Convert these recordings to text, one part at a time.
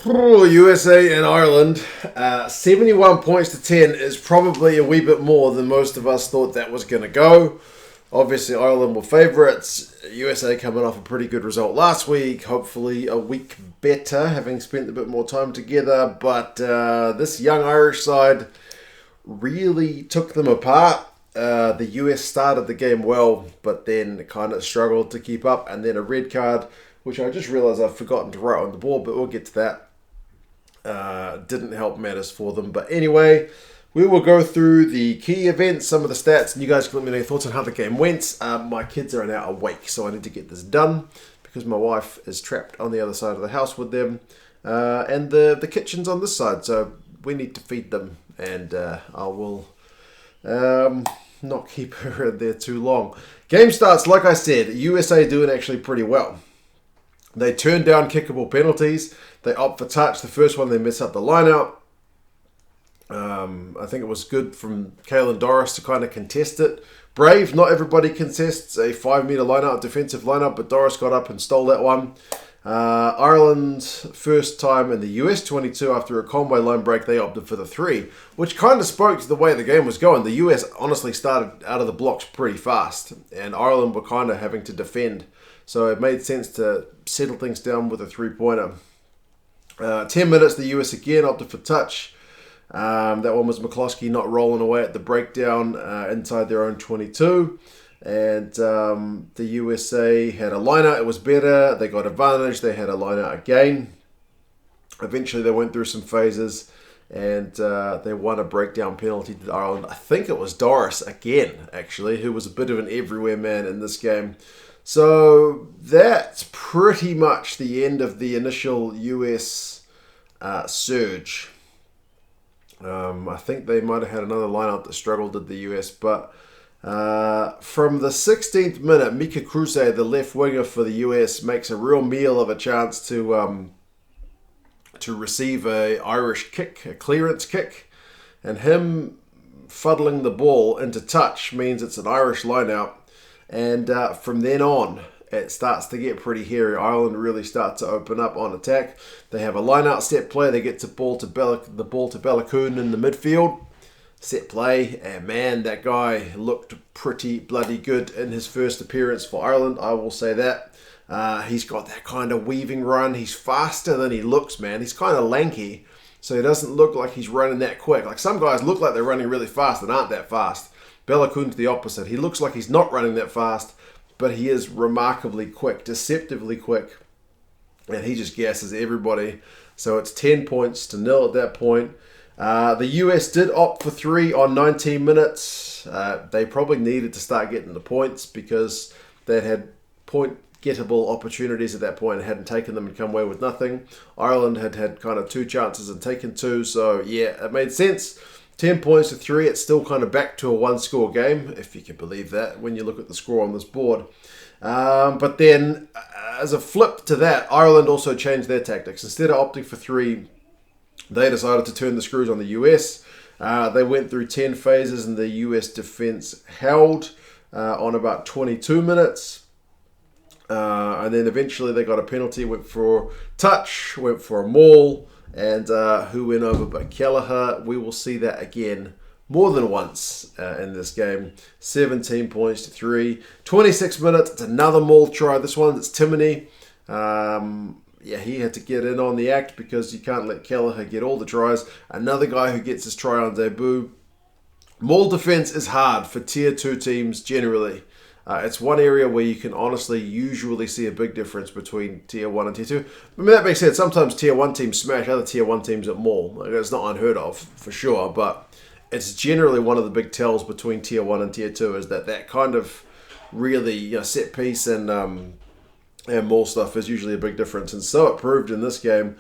USA and Ireland, 71 points to 10 is probably a wee bit more than most of us thought that was going to go. Obviously, Ireland were favourites. USA coming off a pretty good result last week. Hopefully a week better, having spent a bit more time together. But this young Irish side really took them apart. The US started the game well, but then kind of struggled to keep up. And then a red card, which I just realised I've forgotten to write on the board, but we'll get to that. Didn't help matters for them. But anyway, we will go through the key events, some of the stats, and you guys can let me know your thoughts on how the game went. My kids are now awake, so I need to get this done because my wife is trapped on the other side of the house with them. And the kitchen's on this side, so we need to feed them. And I will not keep her in there too long. Game starts, like I said, USA doing actually pretty well. They turn down kickable penalties. They opt for touch. The first one, they mess up the line-out. I think it was good from Caelan Doris to kind of contest it. Brave, not everybody contests a 5-metre line-out, defensive line-out, but Doris got up and stole that one. Ireland's first time in the US 22 after a Conway line break, they opted for the 3, which kind of spoke to the way the game was going. The US honestly started out of the blocks pretty fast, and Ireland were kind of having to defend. So it made sense to settle things down with a 3-pointer. 10 minutes, the US again opted for touch. That one was McCloskey not rolling away at the breakdown inside their own 22. And the USA had a line-out. It was better. They got advantage. They had a line-out again. Eventually, they went through some phases. And they won a breakdown penalty to Ireland. I think it was Doris again, actually, who was a bit of an everywhere man in this game. So that's pretty much the end of the initial US surge. I think they might have had another lineup that struggled at the US, but from the 16th minute, Mika Kruse, the left winger for the US, makes a real meal of a chance to receive a Irish kick, a clearance kick, and him fuddling the ball into touch means it's an Irish lineout. And from then on, it starts to get pretty hairy. Ireland really starts to open up on attack. They have a line-out set play. They get the ball to Balakoon in the midfield. Set play, and man, that guy looked pretty bloody good in his first appearance for Ireland. I will say that. He's got that kind of weaving run. He's faster than he looks, man. He's kind of lanky, so he doesn't look like he's running that quick. Like some guys look like they're running really fast and aren't that fast. Balakoon's the opposite. He looks like he's not running that fast, but he is remarkably quick, deceptively quick. And he just gasses everybody. So it's 10 points to 0 at that point. The US did opt for 3 on 19 minutes. They probably needed to start getting the points because they had point-gettable opportunities at that point and hadn't taken them and come away with nothing. Ireland had had kind of 2 chances and taken 2. So yeah, it made sense. 10 points to 3, it's still kind of back to a one-score game, if you can believe that, when you look at the score on this board. But then, as a flip to that, Ireland also changed their tactics. Instead of opting for 3, they decided to turn the screws on the US. They went through 10 phases, and the US defense held on about 22 minutes. And then eventually they got a penalty, went for touch, went for a maul. And who went over but Kelleher. We will see that again more than once in this game. 17 points to 3. 26 minutes. It's another maul try. This one, it's Timoney. He had to get in on the act because you can't let Kelleher get all the tries. Another guy who gets his try on debut. Maul defense is hard for Tier 2 teams generally. It's one area where you can honestly usually see a big difference between Tier 1 and Tier 2. I mean, that being said, sometimes Tier 1 teams smash other Tier 1 teams at maul. Like, it's not unheard of, for sure, but it's generally one of the big tells between Tier 1 and Tier 2 is that kind of really set piece and maul stuff is usually a big difference. And so it proved in this game.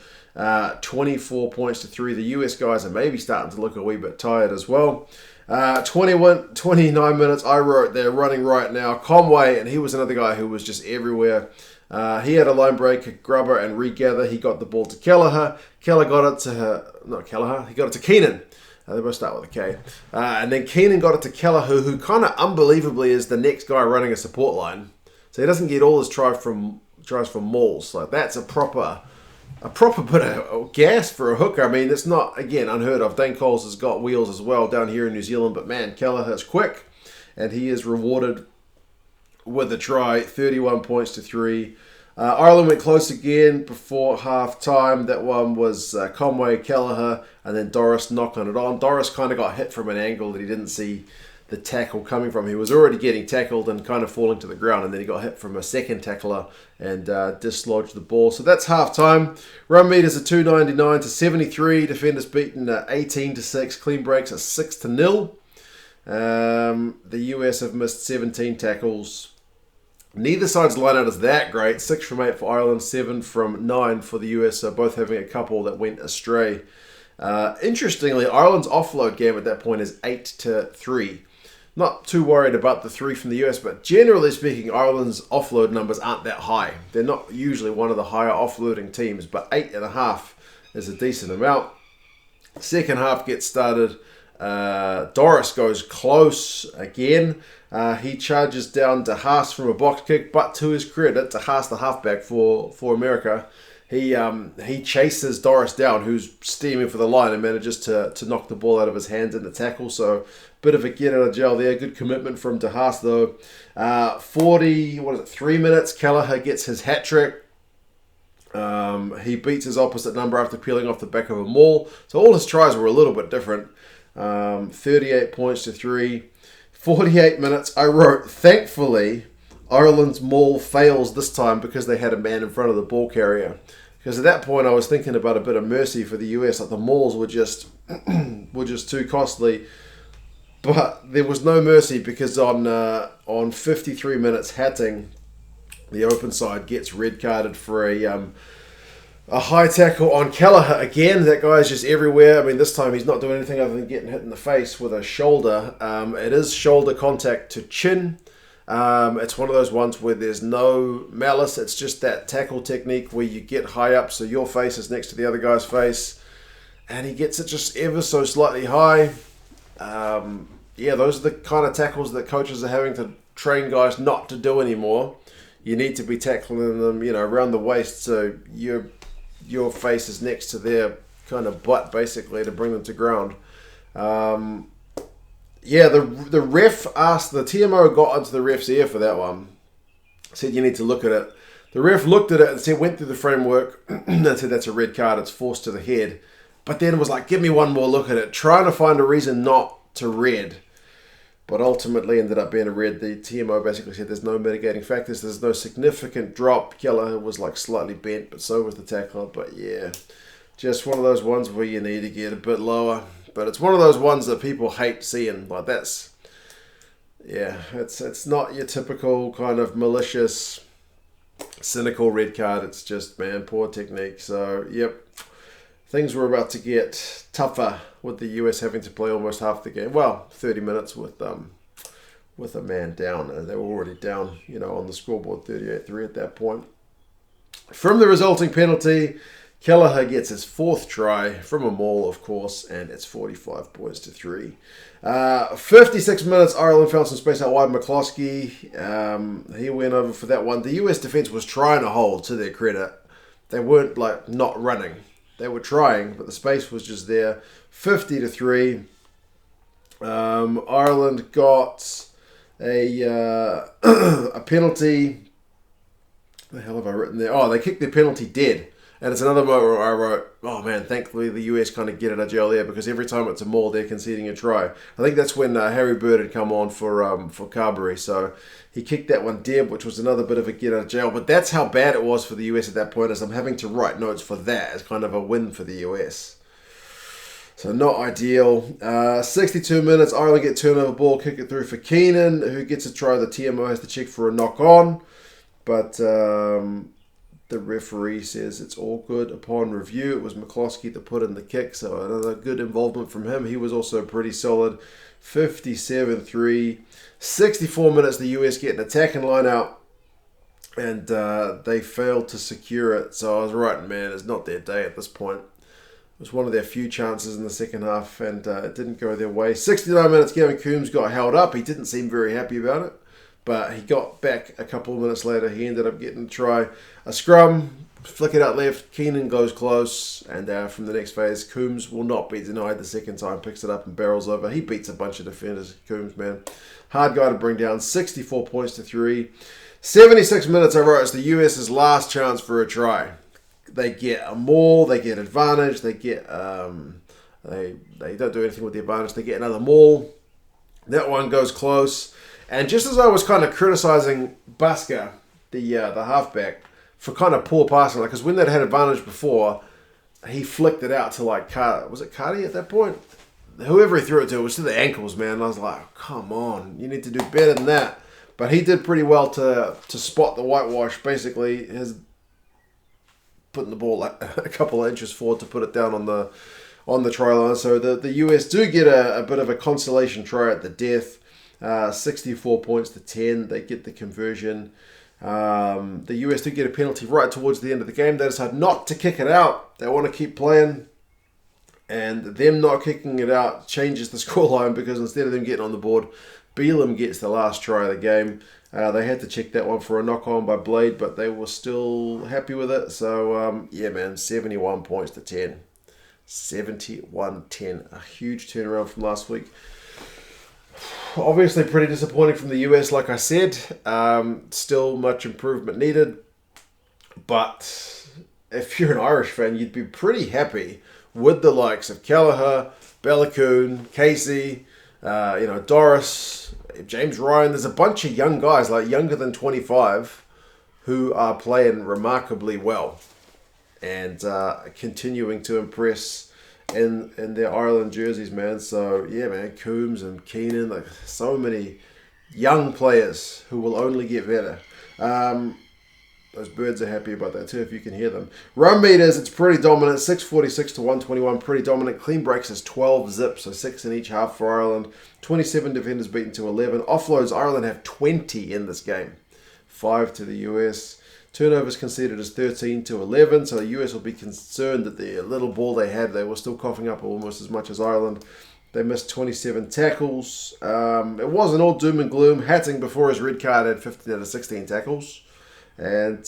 24 points to 3. The US guys are maybe starting to look a wee bit tired as well. 29 minutes, I wrote they're running right now. Conway, and he was another guy who was just everywhere. He had a line break, a grubber, and regather. He got the ball to Kelleher. Kelleher got it to he got it to Keenan. They both start with a K. And then Keenan got it to Kelleher, who kind of unbelievably is the next guy running a support line. So he doesn't get all his tries from mauls. Like, that's a proper a proper bit of gas for a hooker. I mean, it's not, again, unheard of. Dane Coles has got wheels as well down here in New Zealand, but man, Kelleher's quick, and he is rewarded with a try, 31 points to 3. Ireland went close again before half time. That one was Conway, Kelleher, and then Doris knocking it on. Doris kind of got hit from an angle that he didn't see the tackle coming from. He was already getting tackled and kind of falling to the ground, and then he got hit from a second tackler and dislodged the ball. So that's half time. Run meters are 299 to 73. Defenders beaten 18 to 6. Clean breaks are 6 to 0. The US have missed 17 tackles. Neither side's line-out is that great. 6 from 8 for Ireland, 7 from 9 for the US, so both having a couple that went astray. Interestingly, Ireland's offload game at that point is 8 to 3. Not too worried about the 3 from the US, but generally speaking, Ireland's offload numbers aren't that high. They're not usually one of the higher offloading teams, but 8.5 is a decent amount. Second half gets started. Doris goes close again. He charges down to Haas from a box kick, but to his credit, to Haas, the halfback for America, he chases Doris down, who's steaming for the line, and manages to knock the ball out of his hands in the tackle. So bit of a get out of jail there. Good commitment from De Haas though. 3 minutes. Kelleher gets his hat trick. He beats his opposite number after peeling off the back of a maul. So all his tries were a little bit different. 38 points to 3. 48 minutes. I wrote, thankfully, Ireland's maul fails this time because they had a man in front of the ball carrier. Because at that point I was thinking about a bit of mercy for the US. Like the mauls were just too costly. But there was no mercy because on 53 minutes, Hatting, the open side, gets red carded for a high tackle on Kelleher. Again, that guy's just everywhere. I mean, this time he's not doing anything other than getting hit in the face with a shoulder. It is shoulder contact to chin. It's one of those ones where there's no malice. It's just that tackle technique where you get high up so your face is next to the other guy's face. And he gets it just ever so slightly high. Those are the kind of tackles that coaches are having to train guys not to do anymore. You need to be tackling them, around the waist so your face is next to their kind of butt, basically, to bring them to ground. The ref asked, the TMO got onto the ref's ear for that one. Said you need to look at it. The ref looked at it and said, went through the framework and said that's a red card, it's forced to the head. But then was like, give me one more look at it, trying to find a reason not to red. But ultimately ended up being a red. The TMO basically said there's no mitigating factors. There's no significant drop. Kelleher was like slightly bent, but so was the tackler. But yeah, just one of those ones where you need to get a bit lower. But it's one of those ones that people hate seeing. Like it's not your typical kind of malicious, cynical red card. It's just, man, poor technique. So, yep. Things were about to get tougher with the US having to play almost half the game. Well, 30 minutes with a man down. And they were already down, on the scoreboard 38-3 at that point. From the resulting penalty, Kelleher gets his 4th try from a maul, of course, and it's 45 points to 3. 56 minutes, Ireland found some space out wide. McCloskey, he went over for that one. The US defence was trying to hold, to their credit. They weren't, not running. They were trying, but the space was just there. 50 to 3. Ireland got a penalty. What the hell have I written there? Oh, they kicked their penalty dead. And it's another moment where I wrote, oh man, thankfully the US kind of get out of jail there, because every time it's a maul, they're conceding a try. I think that's when Harry Bird had come on for Carberry. So he kicked that one dead, which was another bit of a get out of jail. But that's how bad it was for the US at that point, as I'm having to write notes for that as kind of a win for the US. So not ideal. 62 minutes, Ireland get turnover ball, kick it through for Keenan, who gets a try. The TMO has to check for a knock on. But the referee says it's all good upon review. It was McCloskey that put in the kick, so another good involvement from him. He was also pretty solid. 57-3. 64 minutes, the US get an attacking line out, and they failed to secure it. So I was writing, man, it's not their day at this point. It was one of their few chances in the second half, and it didn't go their way. 69 minutes, Gavin Coombs got held up. He didn't seem very happy about it, but he got back a couple of minutes later. He ended up getting a try. A scrum, flick it out left. Keenan goes close, and from the next phase, Coombs will not be denied the second time. Picks it up and barrels over. He beats a bunch of defenders. Coombs, man, hard guy to bring down. 64 points to 3. 76 minutes. I wrote it's the US's last chance for a try. They get a maul. They get advantage. They get they don't do anything with the advantage. They get another maul. That one goes close. And just as I was kind of criticizing Basker, the halfback, for kind of poor passing, because when they'd had advantage before, he flicked it out to was it Cardi at that point? Whoever he threw it to, it was to the ankles, man. And I was like, oh, come on, you need to do better than that. But he did pretty well to spot the whitewash. Basically, his putting the ball a couple of inches forward to put it down on the try line. So the US do get a bit of a consolation try at the death. 64 points to 10. They get the conversion. The US do get a penalty right towards the end of the game. They decide not to kick it out. They want to keep playing. And them not kicking it out changes the scoreline, because instead of them getting on the board, Beelum gets the last try of the game. They had to check that one for a knock-on by Blade, but they were still happy with it. So, yeah, man, 71 points to 10. 71-10. A huge turnaround from last week. Obviously pretty disappointing from the US, like I said. Still much improvement needed. But if you're an Irish fan, you'd be pretty happy with the likes of Kelleher, Bellacoon, Casey, Doris, James Ryan. There's a bunch of young guys, like younger than 25, who are playing remarkably well and continuing to impress in their Ireland jerseys, man. So, yeah, man, Coombs and Keenan, like so many young players who will only get better. Those birds are happy about that too, if you can hear them. Run meters, it's pretty dominant. 646 to 121, pretty dominant. Clean breaks is 12 zips, so 6 in each half for Ireland. 27 defenders beaten to 11. Offloads, Ireland have 20 in this game. 5 to the US. Turnovers conceded is 13 to 11, so the US will be concerned that the little ball they had, they were still coughing up almost as much as Ireland. They missed 27 tackles. It wasn't all doom and gloom. Hatting, before his red card, had 15 out of 16 tackles. And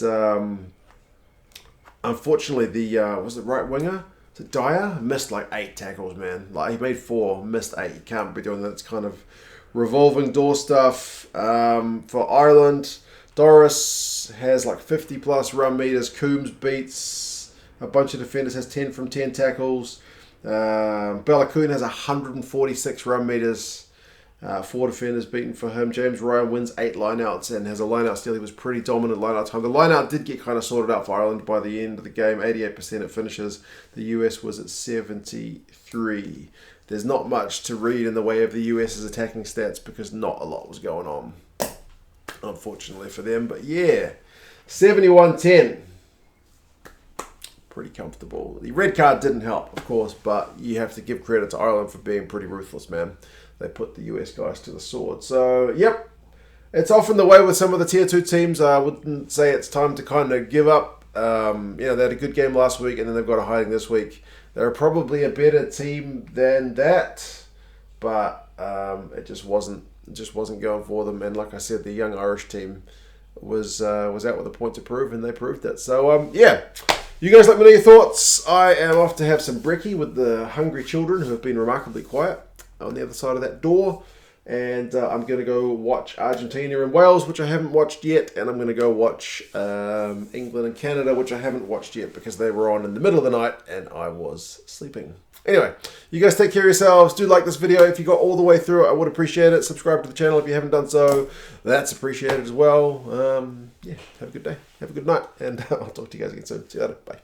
unfortunately, was the right winger, Dyer, missed like 8 tackles, man. Like, he made 4, missed 8. You can't be doing that. It's kind of revolving door stuff. For Ireland, Doris has like 50 plus run meters. Coombs beats a bunch of defenders, has 10 from 10 tackles. Bellacoon has 146 run meters. 4 defenders beaten for him. James Ryan wins 8 lineouts and has a lineout steal. He was pretty dominant lineout time. The lineout did get kind of sorted out for Ireland by the end of the game. 88% it finishes. The US was at 73. There's not much to read in the way of the US's attacking stats because not a lot was going on, unfortunately for them. But yeah, 71-10. Pretty comfortable. The red card didn't help, of course, but you have to give credit to Ireland for being pretty ruthless, man. They put the US guys to the sword. So, yep, it's often the way with some of the Tier 2 teams. I wouldn't say it's time to kind of give up. They had a good game last week, and then they've got a hiding this week. They're probably a better team than that, but it just wasn't going for them. And like I said, the young Irish team was out with a point to prove, and they proved it. So, yeah. You guys let me know your thoughts. I am off to have some brekkie with the hungry children who have been remarkably quiet on the other side of that door. And I'm going to go watch Argentina and Wales, which I haven't watched yet. And I'm going to go watch England and Canada, which I haven't watched yet because they were on in the middle of the night and I was sleeping. Anyway, you guys take care of yourselves. Do like this video. If you got all the way through it, I would appreciate it. Subscribe to the channel if you haven't done so. That's appreciated as well. Yeah, have a good day. Have a good night. And I'll talk to you guys again soon. See you later. Bye.